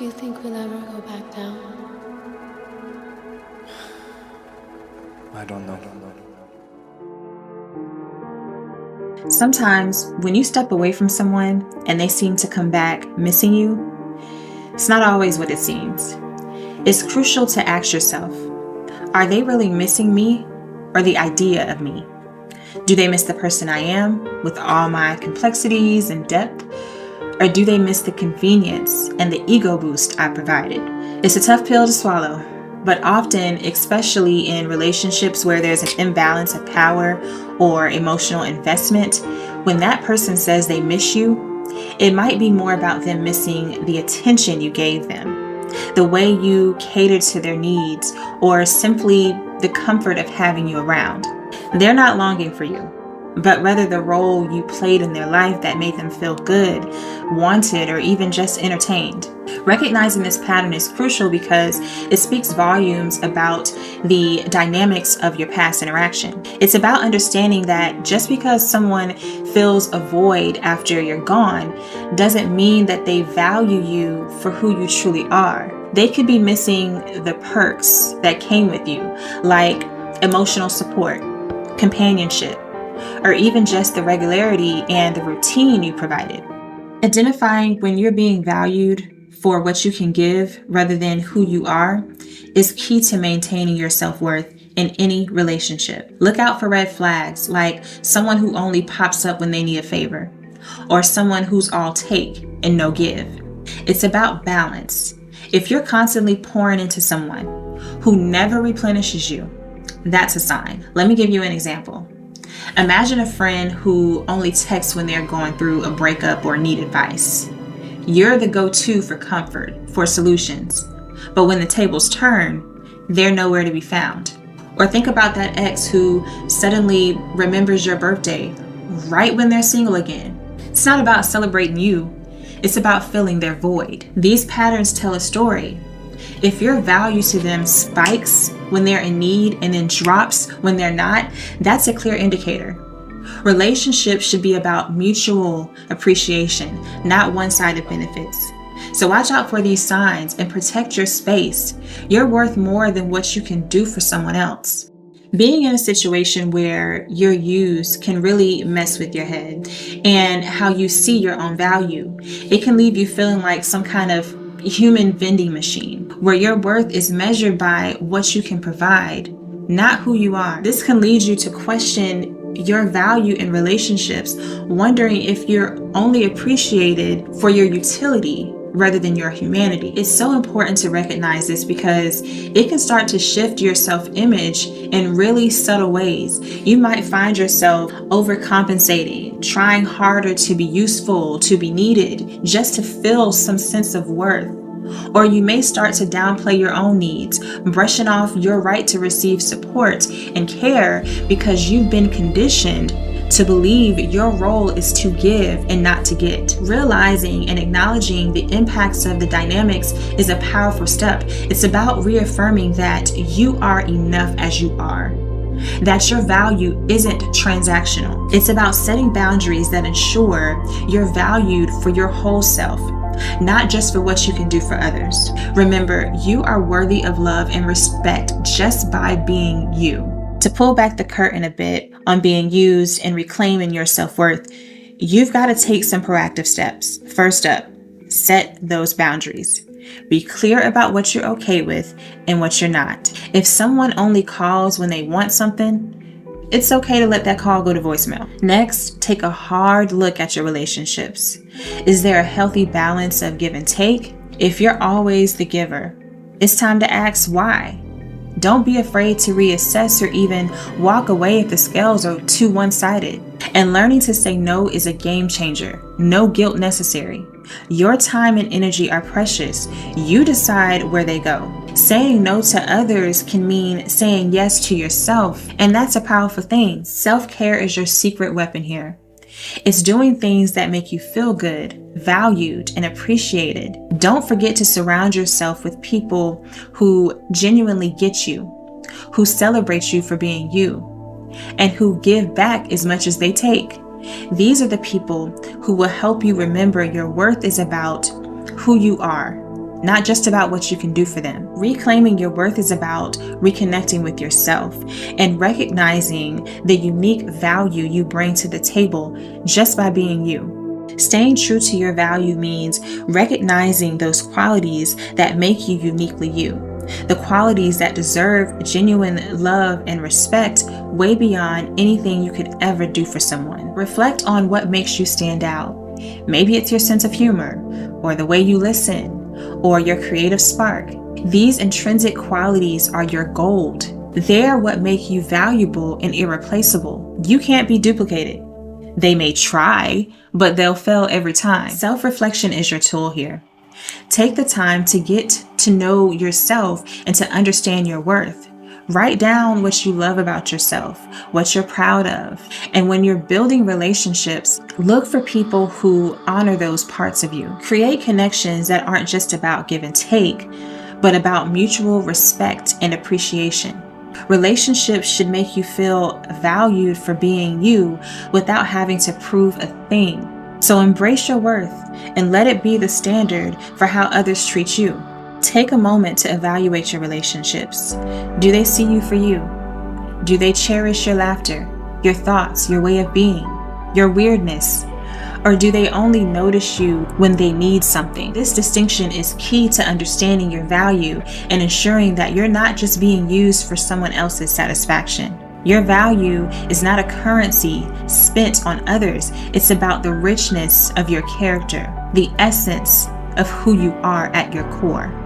Do you think we'll ever go back down? I don't know. Sometimes when you step away from someone and they seem to come back missing you, it's not always what it seems. It's crucial to ask yourself, are they really missing me or the idea of me? Do they miss the person I am with all my complexities and depth? Or do they miss the convenience and the ego boost I provided? It's a tough pill to swallow, but often, especially in relationships where there's an imbalance of power or emotional investment, when that person says they miss you, it might be more about them missing the attention you gave them, the way you catered to their needs, or simply the comfort of having you around. They're not longing for you, but rather the role you played in their life that made them feel good, wanted, or even just entertained. Recognizing this pattern is crucial because it speaks volumes about the dynamics of your past interaction. It's about understanding that just because someone fills a void after you're gone doesn't mean that they value you for who you truly are. They could be missing the perks that came with you, like emotional support, companionship, or even just the regularity and the routine you provided. Identifying when you're being valued for what you can give rather than who you are is key to maintaining your self-worth in any relationship. Look out for red flags, like someone who only pops up when they need a favor, or someone who's all take and no give. It's about balance. If you're constantly pouring into someone who never replenishes you, that's a sign. Let me give you an example. Imagine a friend who only texts when they're going through a breakup or need advice. You're the go-to for comfort, for solutions. But when the tables turn, they're nowhere to be found. Or think about that ex who suddenly remembers your birthday right when they're single again. It's not about celebrating you. It's about filling their void. These patterns tell a story. If your value to them spikes when they're in need and then drops when they're not, that's a clear indicator. Relationships should be about mutual appreciation, not one-sided benefits. So watch out for these signs and protect your space. You're worth more than what you can do for someone else. Being in a situation where you're used can really mess with your head and how you see your own value. It can leave you feeling like some kind of human vending machine where your worth is measured by what you can provide, not who you are. This can lead you to question your value in relationships, wondering if you're only appreciated for your utility rather than your humanity. It's so important to recognize this because it can start to shift your self-image in really subtle ways. You might find yourself overcompensating, trying harder to be useful, to be needed, just to feel some sense of worth. Or you may start to downplay your own needs, brushing off your right to receive support and care because you've been conditioned to believe your role is to give and not to get. Realizing and acknowledging the impacts of the dynamics is a powerful step. It's about reaffirming that you are enough as you are, that your value isn't transactional. It's about setting boundaries that ensure you're valued for your whole self, not just for what you can do for others. Remember, you are worthy of love and respect just by being you. To pull back the curtain a bit on being used and reclaiming your self-worth, you've got to take some proactive steps. First up, set those boundaries. Be clear about what you're okay with and what you're not. If someone only calls when they want something, it's okay to let that call go to voicemail. Next, take a hard look at your relationships. Is there a healthy balance of give and take? If you're always the giver, it's time to ask why. Don't be afraid to reassess or even walk away if the scales are too one-sided. And learning to say no is a game changer. No guilt necessary. Your time and energy are precious. You decide where they go. Saying no to others can mean saying yes to yourself, and that's a powerful thing. Self-care is your secret weapon here. It's doing things that make you feel good, valued, and appreciated. Don't forget to surround yourself with people who genuinely get you, who celebrate you for being you, and who give back as much as they take. These are the people who will help you remember your worth is about who you are, not just about what you can do for them. Reclaiming your worth is about reconnecting with yourself and recognizing the unique value you bring to the table just by being you. Staying true to your value means recognizing those qualities that make you uniquely you, the qualities that deserve genuine love and respect way beyond anything you could ever do for someone. Reflect on what makes you stand out. Maybe it's your sense of humor, or the way you listen, or your creative spark. These intrinsic qualities are your gold. They are what make you valuable and irreplaceable. You can't be duplicated. They may try, but they'll fail every time. Self-reflection is your tool here. Take the time to get to know yourself and to understand your worth. Write down what you love about yourself, what you're proud of. And when you're building relationships, look for people who honor those parts of you. Create connections that aren't just about give and take, but about mutual respect and appreciation. Relationships should make you feel valued for being you without having to prove a thing. So embrace your worth and let it be the standard for how others treat you. Take a moment to evaluate your relationships. Do they see you for you? Do they cherish your laughter, your thoughts, your way of being, your weirdness? Or do they only notice you when they need something? This distinction is key to understanding your value and ensuring that you're not just being used for someone else's satisfaction. Your value is not a currency spent on others. It's about the richness of your character, the essence of who you are at your core.